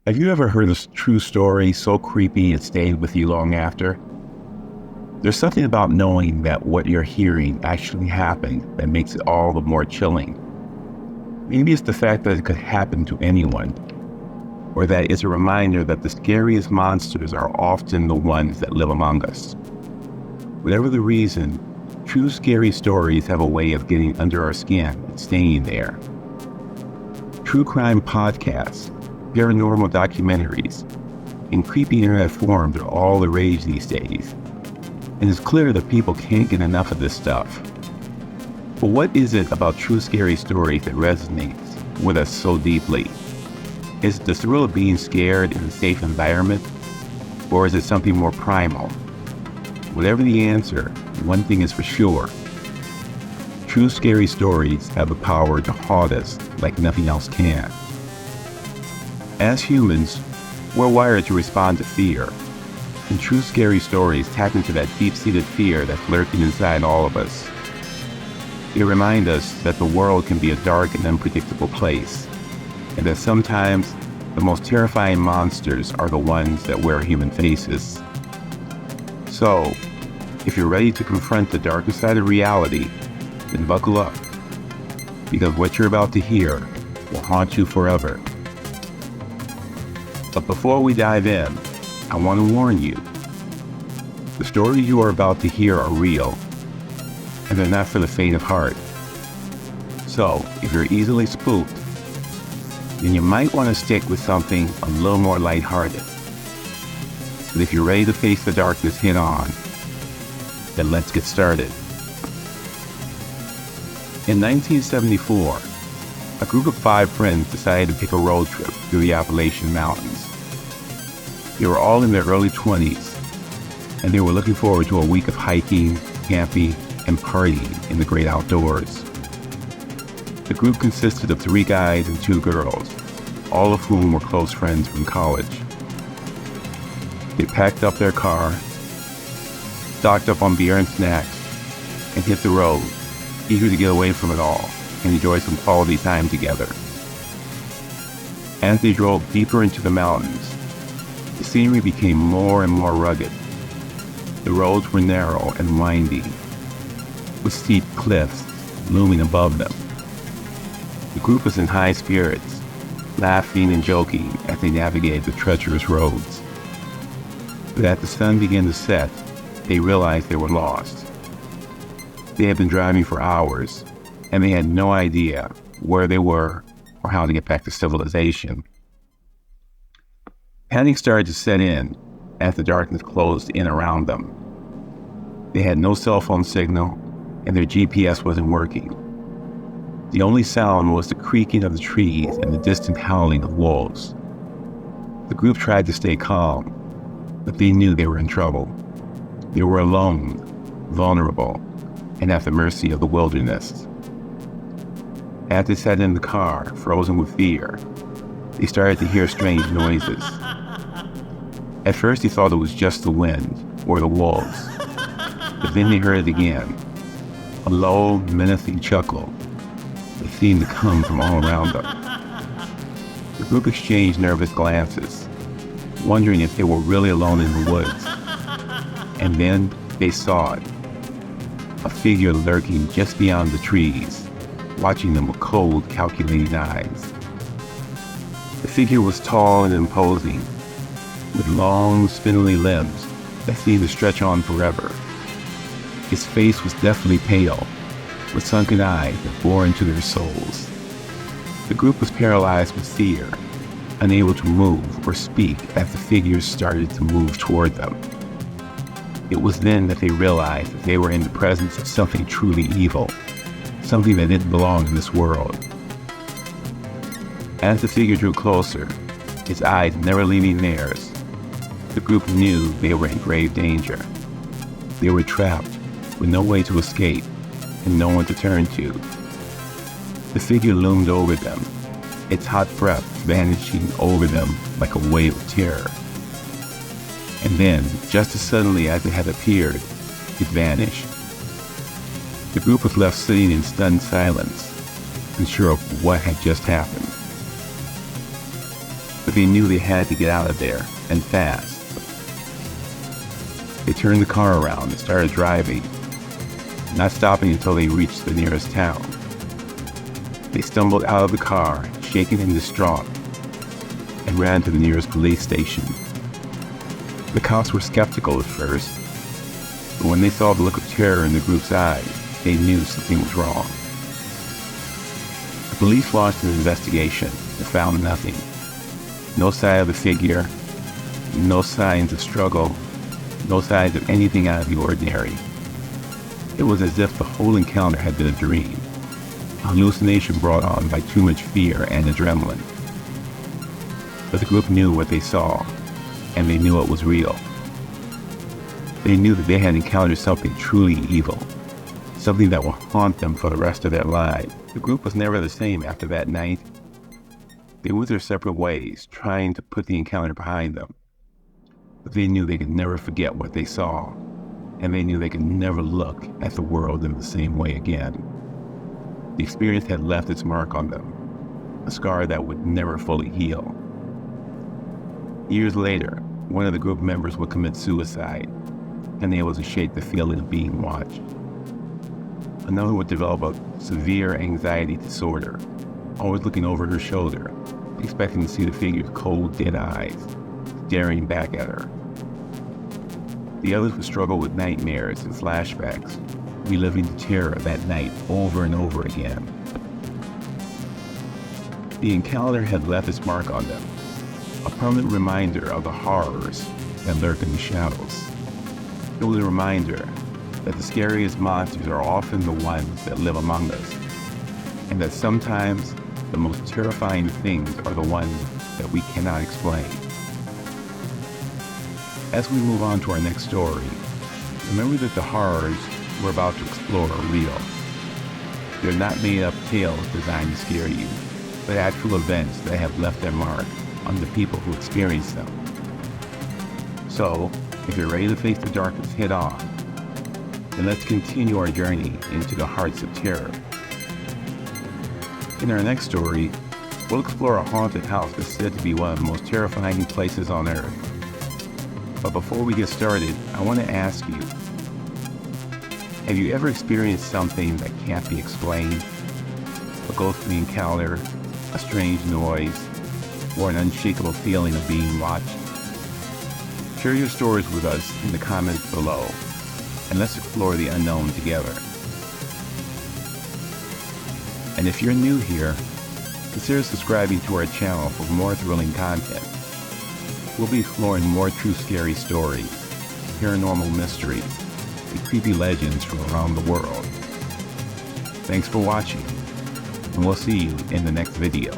Have you ever heard a true story so creepy it stayed with you long after? There's something about knowing that what you're hearing actually happened that makes it all the more chilling. Maybe it's the fact that it could happen to anyone, or that it's a reminder that the scariest monsters are often the ones that live among us. Whatever the reason, true scary stories have a way of getting under our skin and staying there. True crime podcasts, paranormal documentaries, and creepy internet forums are all the rage these days. And it's clear that people can't get enough of this stuff. But what is it about true scary stories that resonates with us so deeply? Is it the thrill of being scared in a safe environment? Or is it something more primal? Whatever the answer, one thing is for sure. True scary stories have the power to haunt us like nothing else can. As humans, we're wired to respond to fear, and true scary stories tap into that deep-seated fear that's lurking inside all of us. They remind us that the world can be a dark and unpredictable place, and that sometimes the most terrifying monsters are the ones that wear human faces. So, if you're ready to confront the darker side of reality, then buckle up, because what you're about to hear will haunt you forever. But before we dive in, I want to warn you. The stories you are about to hear are real, and they're not for the faint of heart. So, if you're easily spooked, then you might want to stick with something a little more lighthearted. But if you're ready to face the darkness head on, then let's get started. In 1974, a group of 5 friends decided to take a road trip through the Appalachian Mountains. They were all in their early 20s, and they were looking forward to a week of hiking, camping, and partying in the great outdoors. The group consisted of 3 guys and 2 girls, all of whom were close friends from college. They packed up their car, stocked up on beer and snacks, and hit the road, eager to get away from it all and enjoy some quality time together. As they drove deeper into the mountains, the scenery became more and more rugged. The roads were narrow and windy, with steep cliffs looming above them. The group was in high spirits, laughing and joking as they navigated the treacherous roads. But as the sun began to set, they realized they were lost. They had been driving for hours, and they had no idea where they were or how to get back to civilization. Panic started to set in as the darkness closed in around them. They had no cell phone signal, and their GPS wasn't working. The only sound was the creaking of the trees and the distant howling of wolves. The group tried to stay calm, but they knew they were in trouble. They were alone, vulnerable, and at the mercy of the wilderness. As they sat in the car, frozen with fear, they started to hear strange noises. At first they thought it was just the wind or the wolves, but then they heard it again, a low, menacing chuckle that seemed to come from all around them. The group exchanged nervous glances, wondering if they were really alone in the woods. And then they saw it, a figure lurking just beyond the trees, watching them with cold, calculating eyes. The figure was tall and imposing, with long, spindly limbs that seemed to stretch on forever. His face was deathly pale, with sunken eyes that bore into their souls. The group was paralyzed with fear, unable to move or speak as the figures started to move toward them. It was then that they realized that they were in the presence of something truly evil, something that didn't belong in this world. As the figure drew closer, its eyes never leaving theirs, the group knew they were in grave danger. They were trapped, with no way to escape, and no one to turn to. The figure loomed over them, its hot breath vanishing over them like a wave of terror. And then, just as suddenly as it had appeared, it vanished. The group was left sitting in stunned silence, unsure of what had just happened. but they knew they had to get out of there, and fast. They turned the car around and started driving, not stopping until they reached the nearest town. They stumbled out of the car, shaken and distraught, and ran to the nearest police station. The cops were skeptical at first, but when they saw the look of terror in the group's eyes, they knew something was wrong. The police launched an investigation and found nothing. No sign of the figure, no signs of struggle, no signs of anything out of the ordinary. It was as if the whole encounter had been a dream, a hallucination brought on by too much fear and adrenaline. But the group knew what they saw, and they knew it was real. They knew that they had encountered something truly evil, something that will haunt them for the rest of their lives. The group was never the same after that night. They went their separate ways, trying to put the encounter behind them. But they knew they could never forget what they saw, and they knew they could never look at the world in the same way again. The experience had left its mark on them, a scar that would never fully heal. Years later, one of the group members would commit suicide, unable to shake the feeling of being watched. Another would develop a severe anxiety disorder, always looking over her shoulder, expecting to see the figure's cold, dead eyes, staring back at her. The others would struggle with nightmares and flashbacks, reliving the terror of that night over and over again. The encounter had left its mark on them, a permanent reminder of the horrors that lurk in the shadows. It was a reminder that the scariest monsters are often the ones that live among us, and that sometimes the most terrifying things are the ones that we cannot explain. As we move on to our next story, remember that the horrors we're about to explore are real. They're not made-up tales designed to scare you, but actual events that have left their mark on the people who experience them. So, if you're ready to face the darkness head-on, then let's continue our journey into the hearts of terror. In our next story, we'll explore a haunted house that's said to be one of the most terrifying places on Earth. But before we get started, I want to ask you, have you ever experienced something that can't be explained? A ghostly encounter, a strange noise, or an unshakable feeling of being watched? Share your stories with us in the comments below, and let's explore the unknown together. And if you're new here, consider subscribing to our channel for more thrilling content. We'll be exploring more true scary stories, paranormal mysteries, and creepy legends from around the world. Thanks for watching, and we'll see you in the next video.